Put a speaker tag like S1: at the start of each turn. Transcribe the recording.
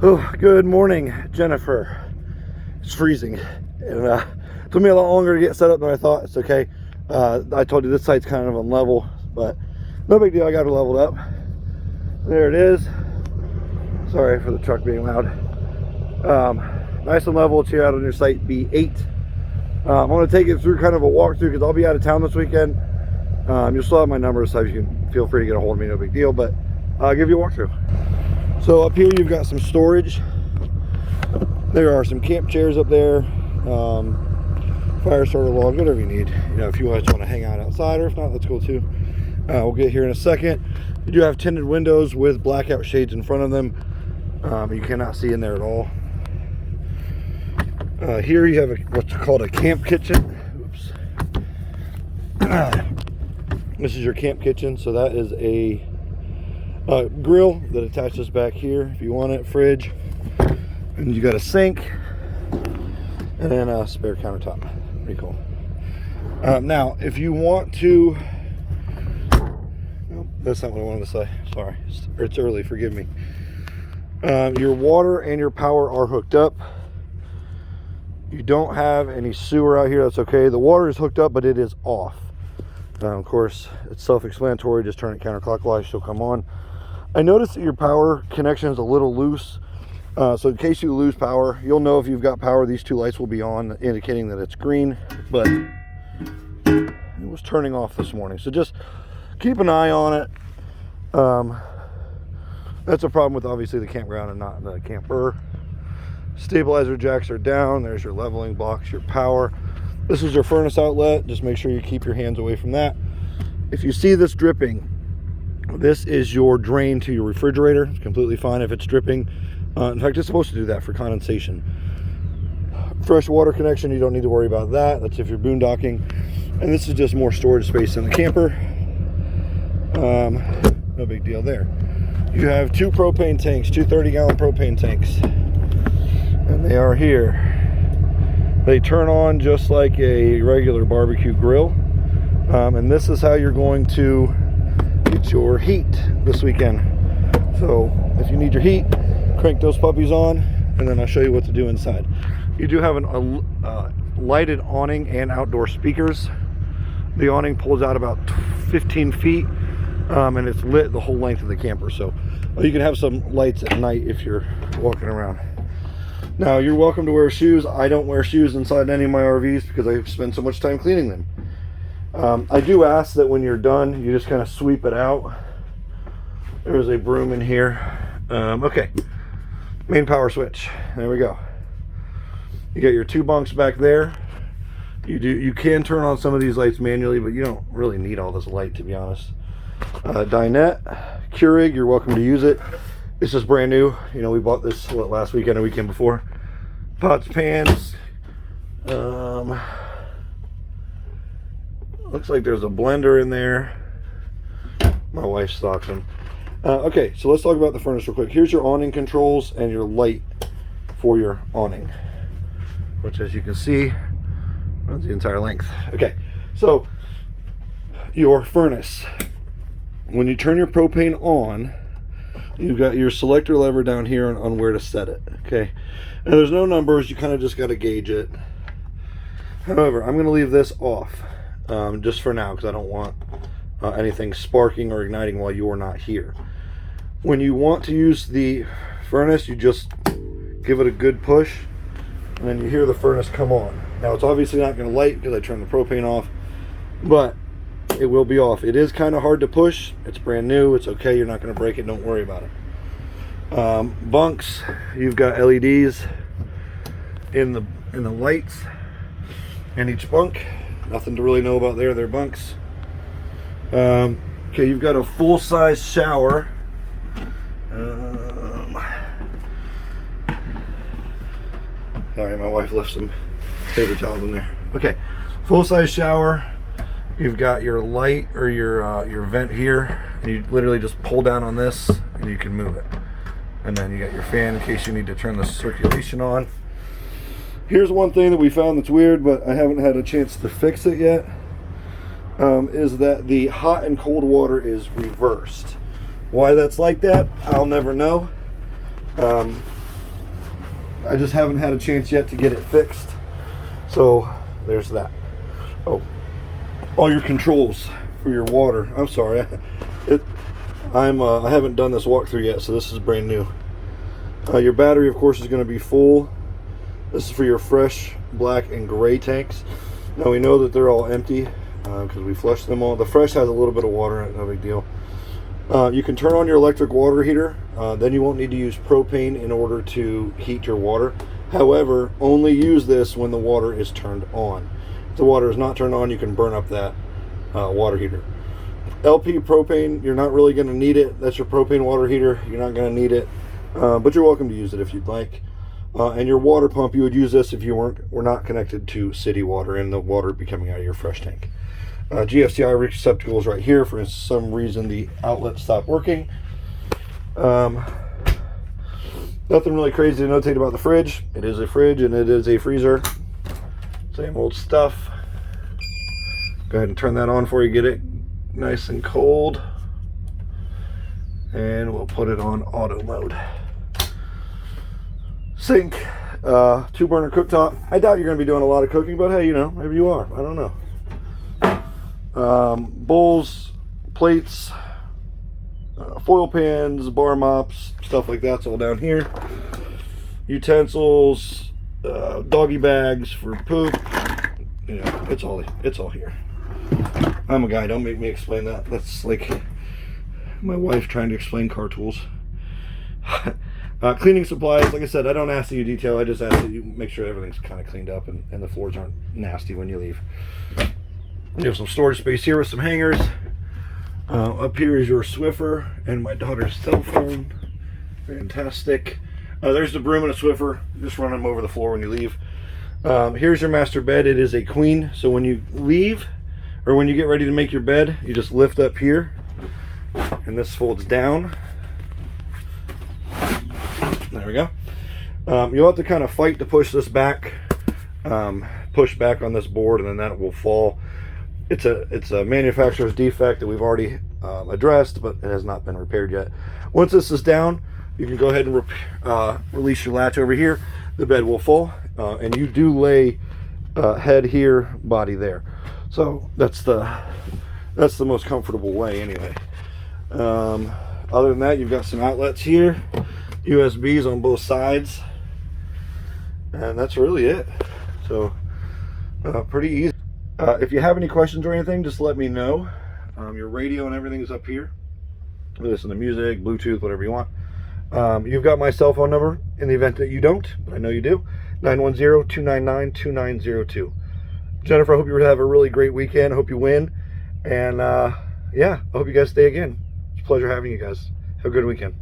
S1: Oh, good morning, Jennifer. It's freezing, and it took me a lot longer to get set up than I thought. It's okay. I told you this site's kind of unlevel, but no big deal. I got it leveled up. There it is. Sorry for the truck being loud. Nice and level. It's here out on your site B8. I'm going to take it through kind of a walkthrough because I'll be out of town this weekend. You'll still have my number, so you can feel free to get a hold of me. No big deal, but I'll give you a walkthrough. So up here you've got some storage. There are some camp chairs up there, fire starter log, whatever you need. You know, if you guys want to hang out outside, or if not, that's cool too. We'll get here in a second. You do have tinted windows with blackout shades in front of them. You cannot see in there at all. Here you have what's called a camp kitchen. Oops. This is your camp kitchen. So that is a grill that attaches back here if you want it, fridge, and you got a sink, and then a spare countertop. Pretty cool. Now, if you want to, nope, that's not what I wanted to say. Sorry, it's early. Forgive me. Your water and your power are hooked up. You don't have any sewer out here. That's okay. The water is hooked up, but it is off. Of course, it's self-explanatory. Just turn it counterclockwise, she'll come on. I noticed that your power connection is a little loose. So in case you lose power, you'll know if you've got power. These two lights will be on, indicating that it's green, but it was turning off this morning. So just keep an eye on it. That's a problem with obviously the campground and not the camper. Stabilizer jacks are down. There's your leveling blocks, your power. This is your furnace outlet. Just make sure you keep your hands away from that. If you see this dripping, this is your drain to your refrigerator. It's completely fine if it's dripping. In fact, it's supposed to do that for condensation. Fresh water connection, you don't need to worry about that. That's if you're boondocking. And this is just more storage space in the camper. No big deal there. You have two propane tanks, two 30-gallon propane tanks. And they are here. They turn on just like a regular barbecue grill. And this is how you're going to get your heat this weekend. So if you need your heat, crank those puppies on, and then I'll show you what to do inside. You do have a lighted awning and outdoor speakers. The awning pulls out about 15 feet, and it's lit the whole length of the camper. So you can have some lights at night if you're walking around. Now, you're welcome to wear shoes. I don't wear shoes inside any of my RVs because I spend so much time cleaning them. I do ask that when you're done, you just kind of sweep it out. There's a broom in here. Okay, main power switch. There we go. You got your two bunks back there. You can turn on some of these lights manually, but you don't really need all this light, to be honest. Dinette, Keurig, you're welcome to use it. This is brand new. You know, we bought this last weekend or weekend before. Pots, pans. Looks like there's a blender in there. My wife stocks them. Okay, so let's talk about the furnace real quick. Here's your awning controls and your light for your awning, which, as you can see, runs the entire length. Okay, so your furnace. When you turn your propane on, you've got your selector lever down here on where to set it. Okay, and there's no numbers. You kind of just got to gauge it. However, I'm going to leave this off just for now because I don't want anything sparking or igniting while you're not here. When you want to use the furnace, you just give it a good push, and then you hear the furnace come on. Now, it's obviously not going to light because I turned the propane off, but it will be off. It is kind of hard to push. It's brand new. It's okay. You're not going to break it. Don't worry about it. Bunks, you've got LEDs in the lights in each bunk. Nothing to really know about there. They're bunks. Okay, you've got a full-size shower. Sorry, my wife left some paper towels in there. Okay, full-size shower. You've got your light or your vent here, and you literally just pull down on this and you can move it. And then you got your fan in case you need to turn the circulation on. Here's one thing that we found that's weird, but I haven't had a chance to fix it yet. Is that the hot and cold water is reversed. Why that's like that, I'll never know. I just haven't had a chance yet to get it fixed. So there's that. Oh, all your controls for your water. I'm sorry, I haven't done this walkthrough yet, so this is brand new. Your battery, of course, is going to be full. This is for your fresh, black, and gray tanks. Now we know that they're all empty because we flushed them all. The fresh has a little bit of water in it, no big deal. You can turn on your electric water heater. Then you won't need to use propane in order to heat your water. However, only use this when the water is turned on. If the water is not turned on, you can burn up that water heater. LP propane, you're not really going to need it. That's your propane water heater. You're not going to need it, but you're welcome to use it if you'd like. And your water pump, you would use this if you were not connected to city water and the water be coming out of your fresh tank. GFCI receptacles right here. For some reason, the outlet stopped working. Nothing really crazy to notate about the fridge. It is a fridge and it is a freezer. Same old stuff. Go ahead and turn that on before you get it nice and cold. And we'll put it on auto mode. Sink, 2-burner cooktop. I doubt you're going to be doing a lot of cooking, but hey, you know, maybe you are. I don't know. Bowls, plates, foil pans, bar mops, stuff like that's all down here. Utensils, doggy bags for poop. You know, it's all here. I'm a guy, don't make me explain that. That's like my wife trying to explain car tools. Cleaning supplies, like I said, I don't ask that you detail, I just ask that you make sure everything's kind of cleaned up and the floors aren't nasty when you leave. You have some storage space here with some hangers. Up here is your Swiffer and my daughter's cell phone. Fantastic. There's the broom and a Swiffer. Just run them over the floor when you leave. Here's your master bed. It is a queen, so when you leave or when you get ready to make your bed, you just lift up here and this folds down. There we go. You'll have to kind of fight to push this back, push back on this board, and then that will fall. It's a manufacturer's defect that we've already addressed, but it has not been repaired yet. Once this is down, you can go ahead and release your latch over here. The bed will fall, and you do lay head here, body there. So that's the most comfortable way anyway. Other than that, you've got some outlets here, USBs on both sides, and that's really it. So pretty easy. If you have any questions or anything, just let me know. Your radio and everything is up here. Listen to music, Bluetooth, whatever you want. You've got my cell phone number in the event that you don't, but I know you do. 910-299-2902. Jennifer, I hope you have a really great weekend. I hope you win. And yeah, I hope you guys stay again. It's a pleasure having you guys. Have a good weekend.